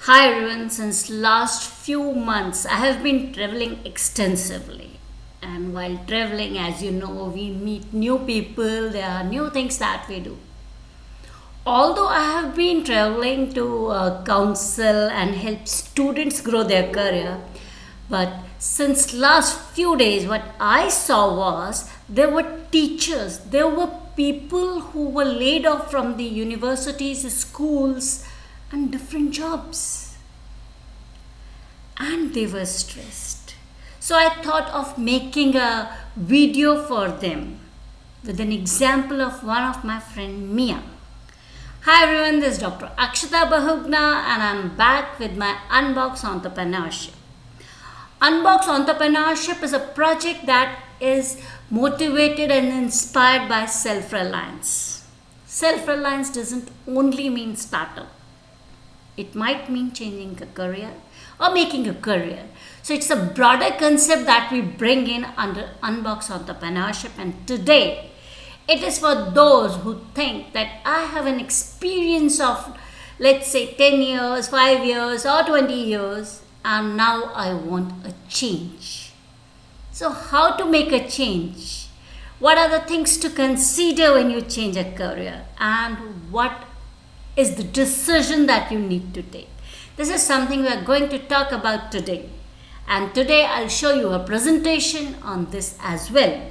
Hi everyone, since last few months I have been traveling extensively, and while traveling, as you know, we meet new people, there are new things that we do. Although I have been traveling to counsel and help students grow their career, but since last few days what I saw was there were teachers, there were people who were laid off from the universities, schools and different jobs, and they were stressed. So I thought of making a video for them with an example of one of my friend Mia. Hi everyone, this is Dr. Akshita Bahugna and I'm back with my Unbox Entrepreneurship. Unbox Entrepreneurship is a project that is motivated and inspired by self-reliance. Self-reliance doesn't only mean startup. It might mean changing a career or making a career. So it's a broader concept that we bring in under Unbox Entrepreneurship, and today it is for those who think that I have an experience of, let's say, 10 years, 5 years or 20 years, and now I want a change. So how to make a change? What are the things to consider when you change a career, and what is the decision that you need to take? This is something we are going to talk about today. And today I'll show you a presentation on this as well.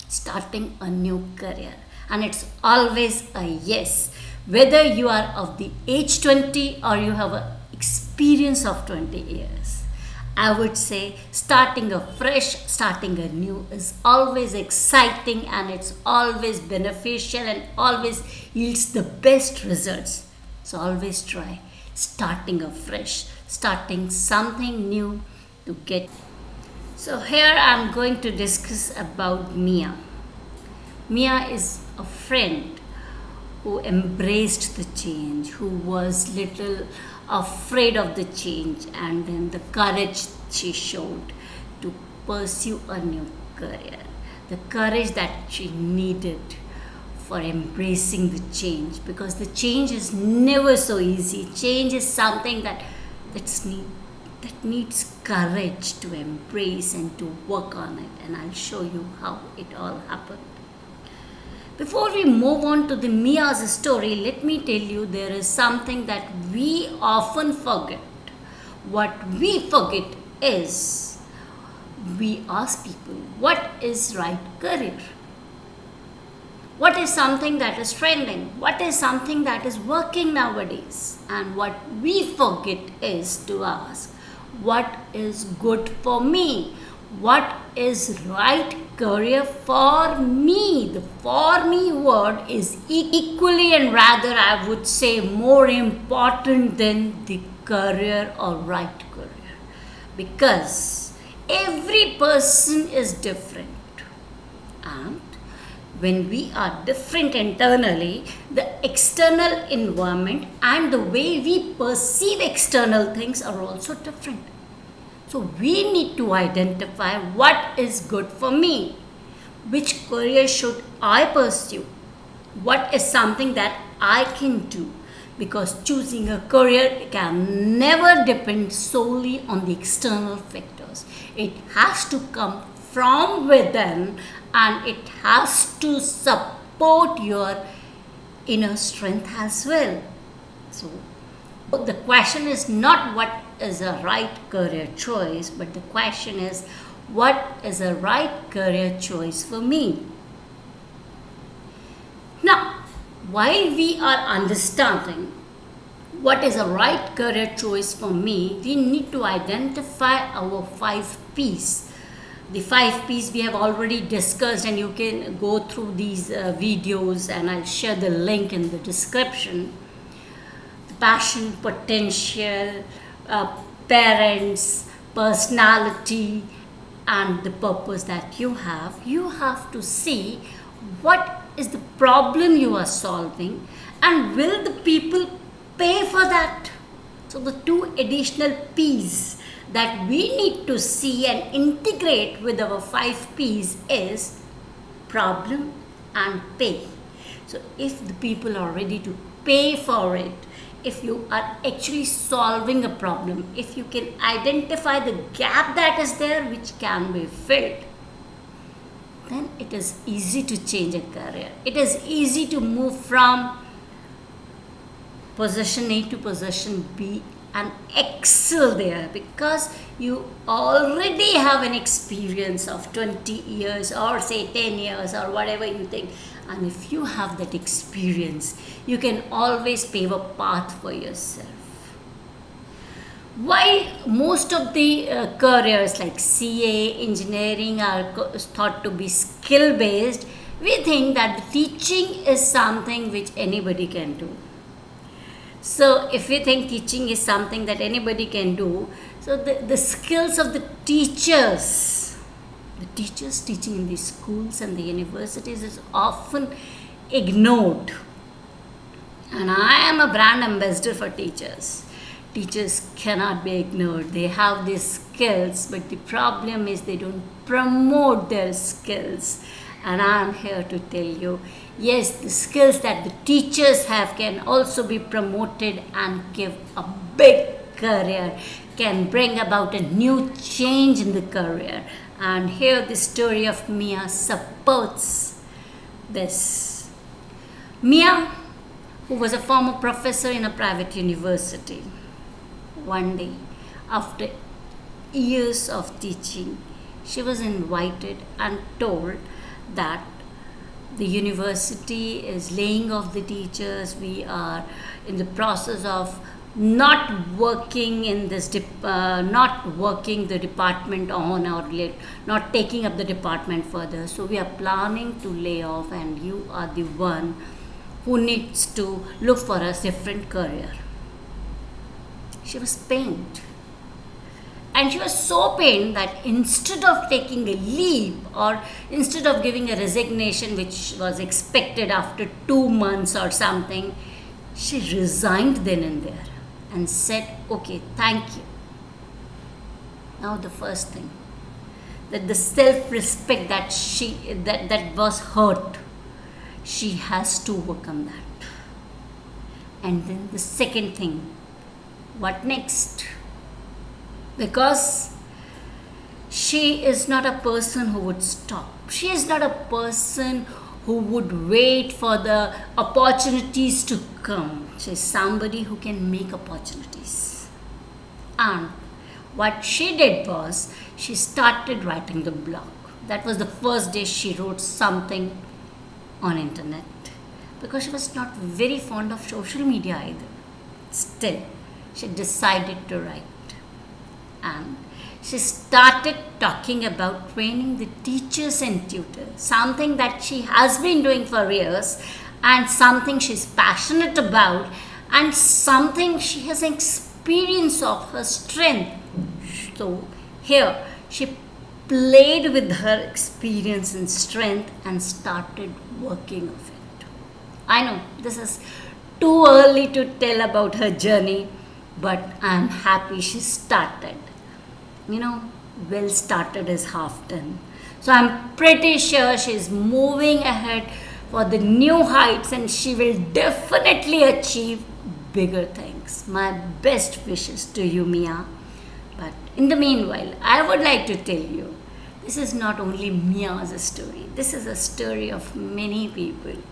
Starting a new career. And it's always a yes. Whether you are of the age 20 or you have an experience of 20 years. I would say starting a fresh, starting a new is always exciting, and it's always beneficial and always yields the best results. So always try starting a fresh, starting something new to get. So here I'm going to discuss about Mia. Mia is a friend who embraced the change, who was little afraid of the change, and then the courage she showed to pursue a new career, the courage that she needed for embracing the change, because the change is never so easy. Change is something that needs courage to embrace and to work on it, and I'll show you how it all happened. Before we move on to the Mia's story, let me tell you there is something that we often forget. What we forget is we ask people, what is right career? What is something that is trending? What is something that is working nowadays? And what we forget is to ask, what is good for me? What is right career for me? The for me word is equally, and rather I would say more important than the career or right career, because every person is different, and when we are different internally, the external environment and the way we perceive external things are also different. So we need to identify what is good for me, which career should I pursue, what is something that I can do, because choosing a career can never depend solely on the external factors. It has to come from within, and it has to support your inner strength as well. So the question is not what is a right career choice, but the question is what is a right career choice for me. Now, while we are understanding what is a right career choice for me, we need to identify our 5 P's. The 5 P's we have already discussed, and you can go through these videos, and I'll share the link in the description. The passion, potential, parents, personality, and the purpose that you have to see what is the problem you are solving, and will the people pay for that. So the 2 additional P's that we need to see and integrate with our 5 P's is problem and pay. So if the people are ready to pay for it, if you are actually solving a problem, if you can identify the gap that is there which can be filled, then it is easy to change a career. It is easy to move from position A to position B and excel there, because you already have an experience of 20 years or say 10 years or whatever you think. And if you have that experience, you can always pave a path for yourself. While most of the careers like CA, engineering are thought to be skill based, we think that the teaching is something which anybody can do. So if we think teaching is something that anybody can do, so the skills of the teachers teaching in the schools and the universities is often ignored. And I am a brand ambassador for teachers. Teachers cannot be ignored. They have these skills, but the problem is they don't promote their skills. And I am here to tell you, yes, the skills that the teachers have can also be promoted and give a big career, can bring about a new change in the career. And here the story of Mia supports this. Mia, who was a former professor in a private university, one day, after years of teaching, she was invited and told that the university is laying off the teachers. We are in the process of not working in this not working the department on, or not taking up the department further. So we are planning to lay off, and you are the one who needs to look for a different career. She was pained. And she was so pained that instead of taking a leave, or instead of giving a resignation which was expected after 2 months or something, she resigned then and there and said, okay, thank you. Now the first thing, that the self-respect that was hurt, she has to overcome that. And then the second thing, what next? Because she is not a person who would stop. She is not a person who would wait for the opportunities to come. She is somebody who can make opportunities. And what she did was, she started writing the blog. That was the first day she wrote something on internet, because she was not very fond of social media either. Still, she decided to write. And she started talking about training the teachers and tutors, something that she has been doing for years, and something she's passionate about, and something she has experience of, her strength. So here she played with her experience and strength and started working of it. I know this is too early to tell about her journey, but I'm happy she started. Well started is half done. So I'm pretty sure she's moving ahead for the new heights, and she will definitely achieve bigger things. My best wishes to you, Mia. But in the meanwhile, I would like to tell you, this is not only Mia's story. This is a story of many people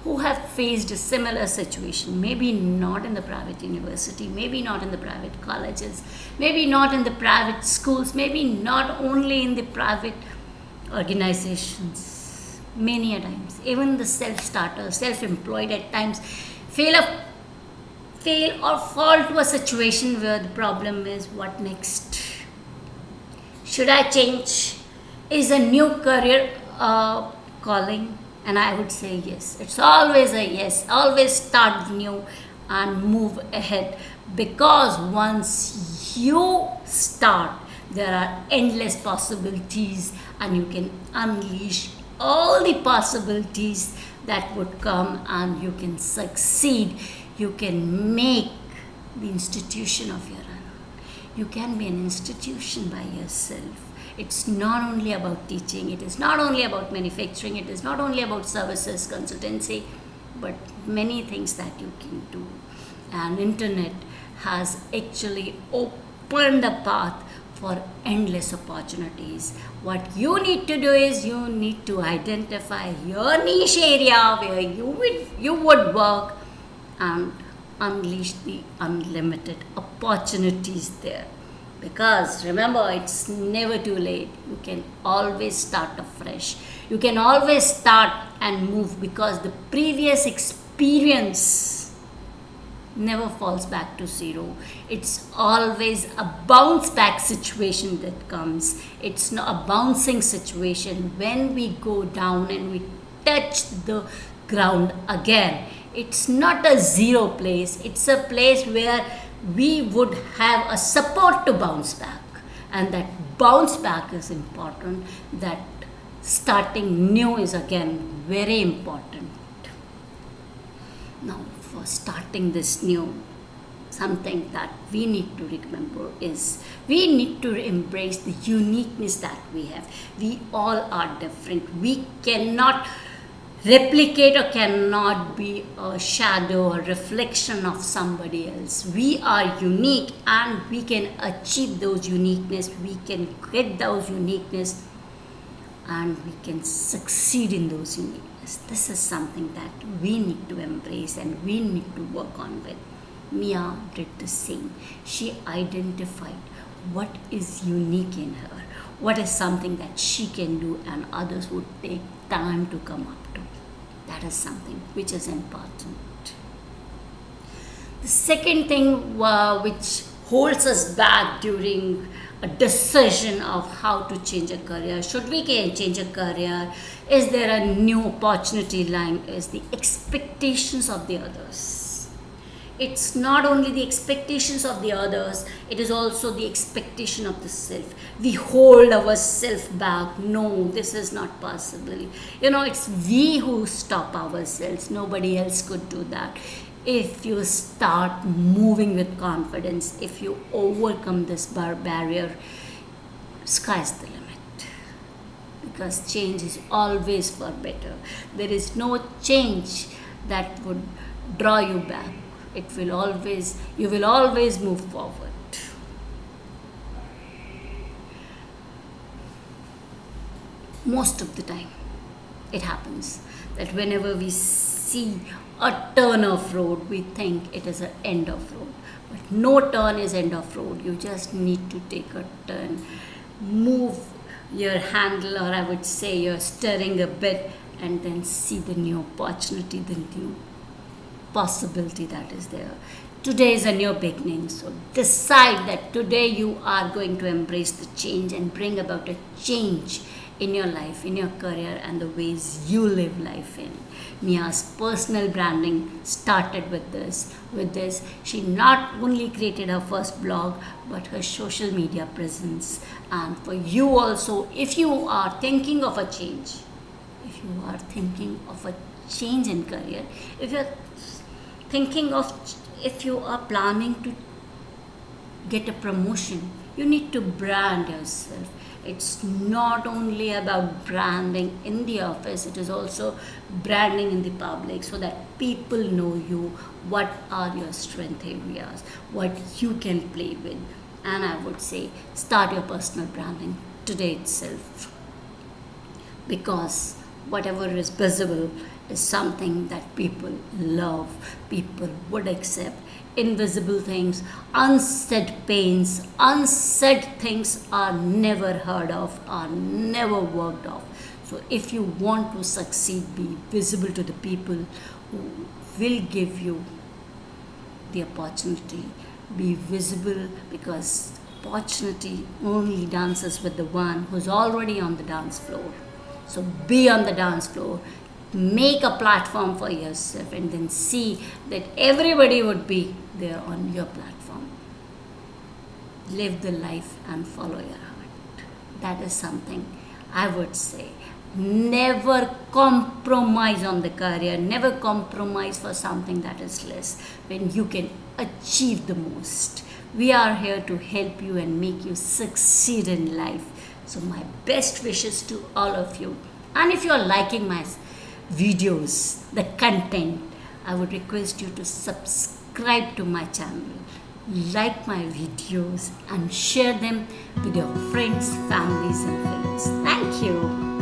who have faced a similar situation, maybe not in the private university, maybe not in the private colleges, maybe not in the private schools, maybe not only in the private organizations. Many a times, even the self-starters, self-employed at times, fail or fall to a situation where the problem is, what next? Should I change? Is a new career calling? And I would say yes. It's always a yes. Always start new and move ahead. Because once you start, there are endless possibilities, and you can unleash all the possibilities that would come, and you can succeed. You can make the institution of your own. You can be an institution by yourself. It's not only about teaching, it is not only about manufacturing, it is not only about services, consultancy, but many things that you can do. and internet has actually opened the path for endless opportunities. What you need to do is you need to identify your niche area where you would work and unleash the unlimited opportunities there. Because remember, it's never too late. You can always start afresh. You can always start and move, because the previous experience never falls back to zero. It's always a bounce back situation that comes. It's not a bouncing situation. When we go down and we touch the ground again, it's not a zero place. It's a place where we would have a support to bounce back, and that bounce back is important. That starting new is again very important. Now, for starting this new, something that we need to remember is we need to embrace the uniqueness that we have. We all are different. We cannot replicate or cannot be a shadow or reflection of somebody else. We are unique, and we can achieve those uniqueness. We can get those uniqueness, and we can succeed in those uniqueness. This is something that we need to embrace and we need to work on with. Mia did the same. She identified what is unique in her, what is something that she can do and others would take time to come up to. That is something which is important. The second thing which holds us back during a decision of how to change a career, should we change a career, is there a new opportunity lying, is the expectations of the others. It's not only the expectations of the others, it is also the expectation of the self. We hold ourselves back. No, this is not possible. It's we who stop ourselves. Nobody else could do that. If you start moving with confidence, if you overcome this barrier, sky's the limit. Because change is always for better. There is no change that would draw you back. You will always move forward. Most of the time, it happens that whenever we see a turn of road, we think it is an end of road. But no turn is end of road. You just need to take a turn, move your handle, or I would say your steering a bit, and then see the new opportunity, the new possibility that is there. Today is a new beginning, so decide that today you are going to embrace the change and bring about a change in your life, in your career, and the ways you live life in. Mia's personal branding started with this. She not only created her first blog, but her social media presence. And for you also, if you are thinking of a change, in career, if you are planning to get a promotion, you need to brand yourself. It's not only about branding in the office, it is also branding in the public, so that people know you, what are your strength areas, what you can play with. And I would say start your personal branding today itself, because whatever is visible is something that people love, people would accept. Invisible things, unsaid pains, unsaid things are never heard of, are never worked of. So if you want to succeed, be visible to the people who will give you the opportunity. Be visible, because opportunity only dances with the one who's already on the dance floor. So be on the dance floor, make a platform for yourself, and then see that everybody would be there on your platform. Live the life and follow your heart. That is something I would say. Never compromise on the career, never compromise for something that is less when you can achieve the most. We are here to help you and make you succeed in life. So my best wishes to all of you. And if you are liking my videos, the content, I would request you to subscribe subscribe to my channel, like my videos, and share them with your friends, families, and friends. Thank you.